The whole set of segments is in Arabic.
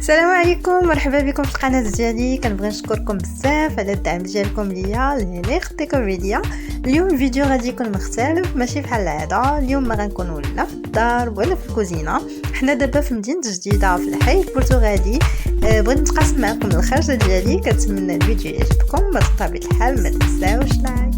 السلام عليكم، مرحبا بكم في القناه ديالي. كنبغي نشكركم بزاف على الدعم ديالكم ليا اللي خديتكم فيديو. اليوم الفيديو غادي يكون مختلف، ماشي بحال العاده. اليوم ما غنكونوا لا في الدار ولا في الكوزينه، حنا دابا في مدينه جديده في الحي البرتغالي. بغيت نتقاسم معكم الخرجه ديالي. كنتمنى الفيديو يعجبكم، بطبيعه الحال ما تنساوش لايك.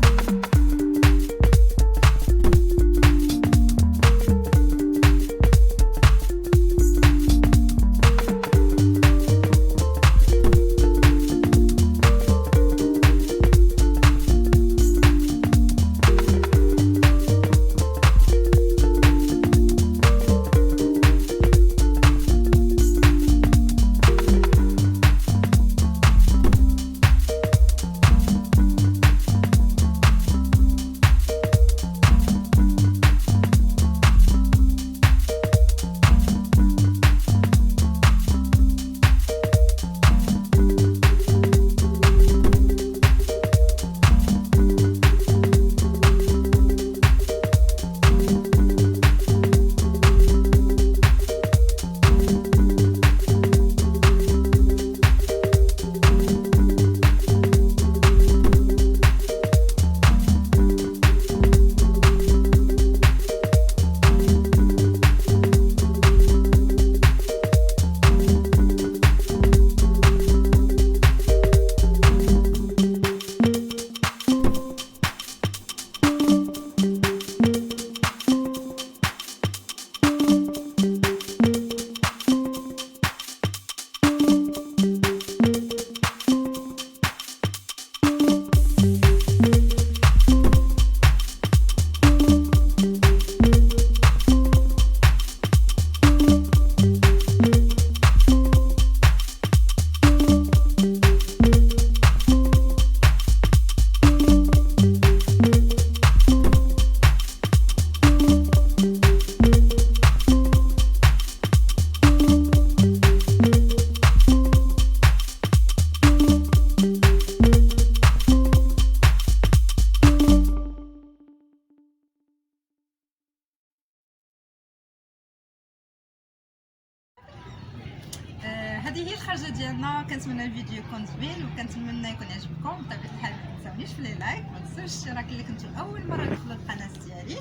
هذه هي الخرجه ديالنا. كنتمنى الفيديو يكون زوين وكنتمنى يكون عجبكم. بطبيعه الحال ما تنساونيش في لي لايك، ما تنساوش الاشتراك اللي كنتو اول مره تدخلوا القناه ديالي.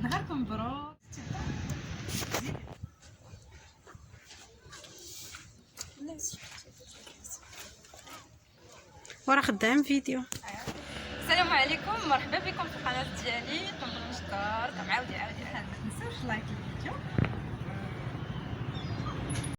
نهاركم مبروك. ورا خدام فيديو. السلام عليكم، مرحبا بكم في القناه ديالي. كنبغي نشكركم عاودي ما تنساوش لايك الفيديو